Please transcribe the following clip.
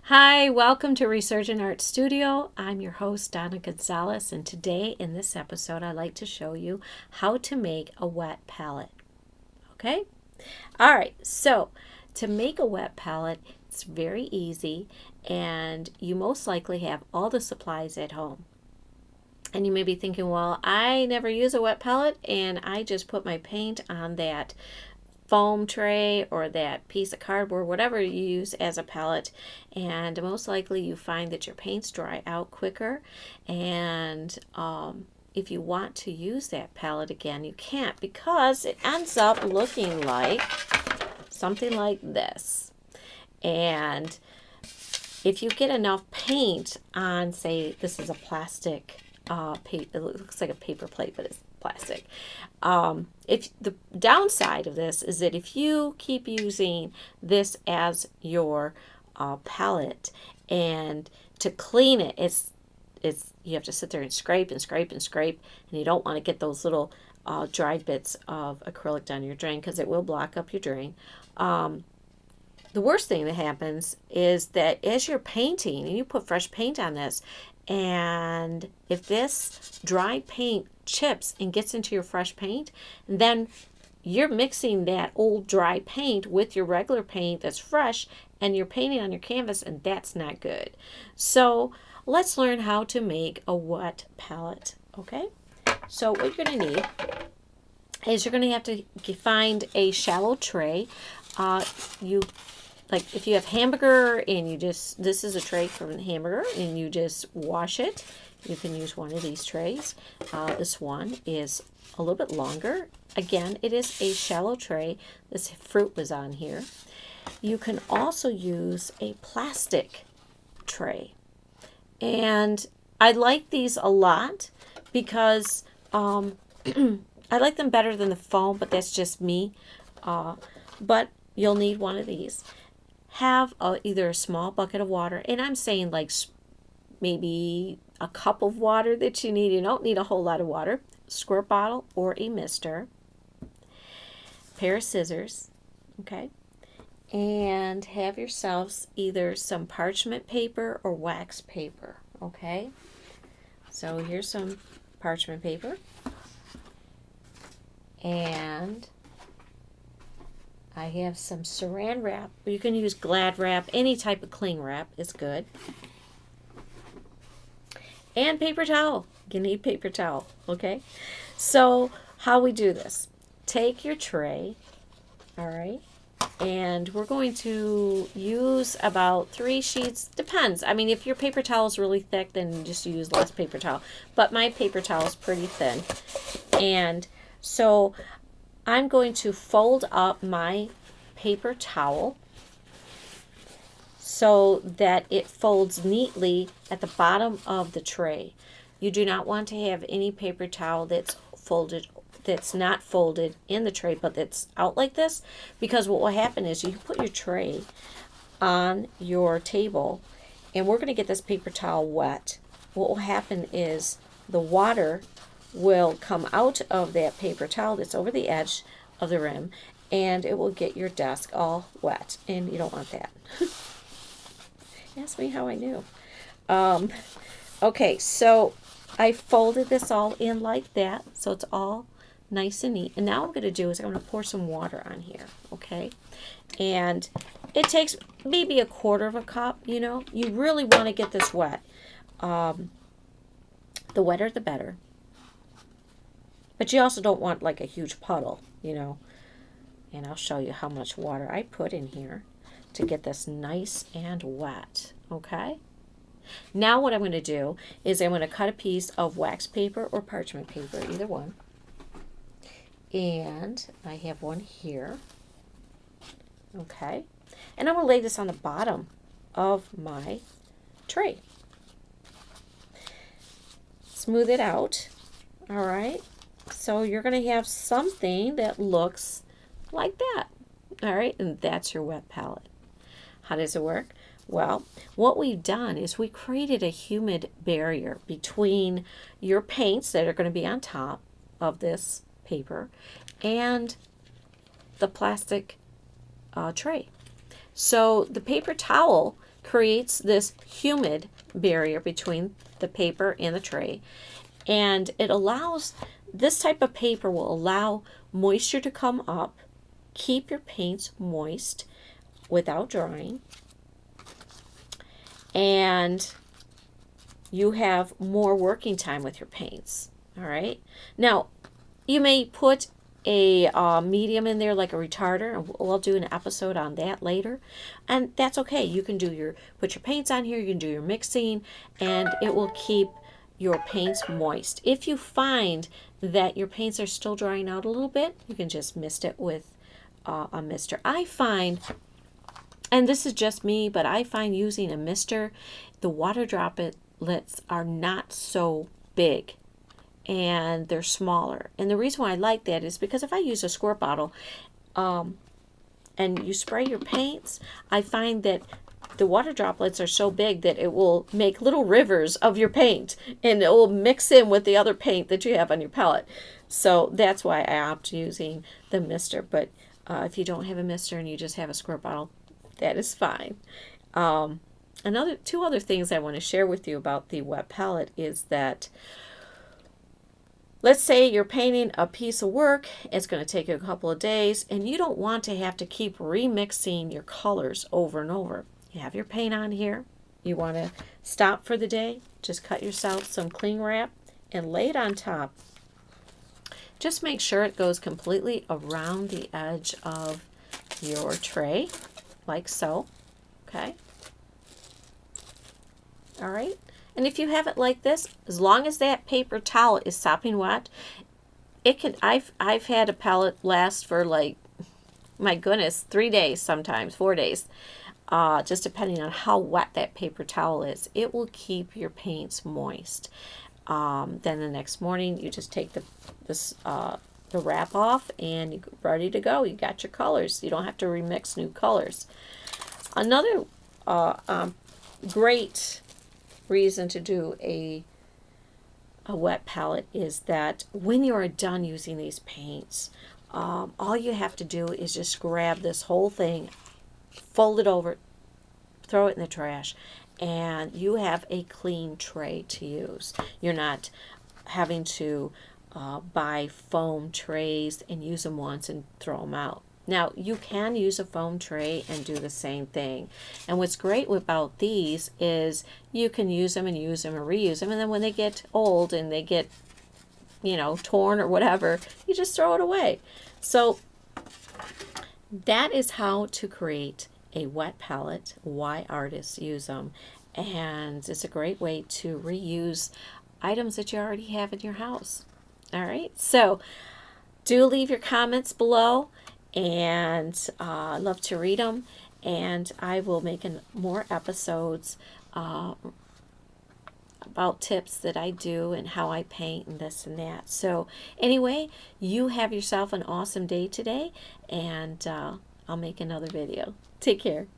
Hi, welcome to Resurgent Art Studio. I'm your host, Donna Gonzalez, and today in this episode, I'd like to show you how to make a wet palette. Okay? All right, so to make a wet palette, it's very easy, and you most likely have all the supplies at home. And you may be thinking, well, I never use a wet palette, and I just put my paint on that foam tray or that piece of cardboard, whatever you use as a palette, and most likely you find that your paints dry out quicker, and if you want to use that palette again, you can't, because it ends up looking like something like this. And if you get enough paint on, say this is a plastic it looks like a paper plate, but it's plastic. If the downside of this is that if you keep using this as your palette, and to clean it, it's you have to sit there and scrape and scrape and scrape, and you don't want to get those little dried bits of acrylic down your drain, because it will block up your drain. The worst thing that happens is that as you're painting and you put fresh paint on this, and if this dry paint chips and gets into your fresh paint, then you're mixing that old dry paint with your regular paint that's fresh, and you're painting on your canvas, and that's not good. So let's learn how to make a wet palette. Okay, so what you're going to need is you're going to have to find a shallow tray. Like if you have hamburger and this is a tray from the hamburger, and you just wash it, you can use one of these trays. This one is a little bit longer. Again, it is a shallow tray. This fruit was on here. You can also use a plastic tray. And I like these a lot because I like them better than the foam, but that's just me. But you'll need one of these. Have either a small bucket of water, and I'm saying like maybe a cup of water that you need. You don't need a whole lot of water. Squirt bottle or a mister. Pair of scissors, okay? And have yourselves either some parchment paper or wax paper, okay? So here's some parchment paper. And I have some saran wrap. You can use Glad wrap. Any type of cling wrap is good. And paper towel. You need paper towel, okay? So how we do this. Take your tray, all right? And we're going to use about 3 sheets. Depends. I mean, if your paper towel is really thick, then just use less paper towel. But my paper towel is pretty thin. And so I'm going to fold up my paper towel so that it folds neatly at the bottom of the tray. You do not want to have any paper towel that's not folded in the tray, but that's out like this, because what will happen is you put your tray on your table, and we're going to get this paper towel wet. What will happen is the water will come out of that paper towel that's over the edge of the rim, and it will get your desk all wet, and you don't want that. Ask me how I knew. Okay, so I folded this all in like that, so it's all nice and neat. And now what I'm going to do is I'm going to pour some water on here, okay? And it takes maybe 1/4 cup, you know. You really want to get this wet. The wetter the better. But you also don't want like a huge puddle, you know. And I'll show you how much water I put in here to get this nice and wet, okay? Now what I'm going to do is I'm going to cut a piece of wax paper or parchment paper, either one. And I have one here, okay? And I'm going to lay this on the bottom of my tray. Smooth it out, all right? So you're going to have something that looks like that, all right? And that's your wet palette. How does it work? Well, what we've done is we created a humid barrier between your paints that are going to be on top of this paper and the plastic tray. So the paper towel creates this humid barrier between the paper and the tray. And it allows, this type of paper will allow moisture to come up, keep your paints moist without drying, and you have more working time with your paints. All right. Now, you may put a medium in there like a retarder, and we'll do an episode on that later, and that's okay. You can do put your paints on here, you can do your mixing, and it will keep your paints moist. If you find that your paints are still drying out a little bit, you can just mist it with a mister. I find, and this is just me, but I find using a mister, the water droplets are not so big and they're smaller. And the reason why I like that is because if I use a squirt bottle and you spray your paints, I find that the water droplets are so big that it will make little rivers of your paint, and it will mix in with the other paint that you have on your palette. So that's why I opt using the mister. But if you don't have a mister and you just have a squirt bottle, that is fine. Two other things I want to share with you about the wet palette is that, let's say you're painting a piece of work, it's going to take you a couple of days, and you don't want to have to keep remixing your colors over and over. You have your paint on here, you want to stop for the day, just cut yourself some cling wrap and lay it on top. Just make sure it goes completely around the edge of your tray, like so, okay? All right. And if you have it like this, as long as that paper towel is sopping wet, it can, I've had a palette last for, like, my goodness, 3 days sometimes, 4 days, just depending on how wet that paper towel is. It will keep your paints moist. Then the next morning, you just take the wrap off and you're ready to go. You got your colors. You don't have to remix new colors. Another great reason to do a wet palette is that when you are done using these paints, all you have to do is just grab this whole thing, fold it over, throw it in the trash, and you have a clean tray to use. You're not having to buy foam trays and use them once and throw them out. Now, you can use a foam tray and do the same thing. And what's great about these is you can use them and reuse them. And then when they get old and they get, torn or whatever, you just throw it away. So that is how to create a wet palette, why artists use them. And it's a great way to reuse items that you already have in your house. All right. So do leave your comments below. And I love to read them, and I will make more episodes about tips that I do and how I paint and this and that. So anyway, you have yourself an awesome day today, and I'll make another video. Take care.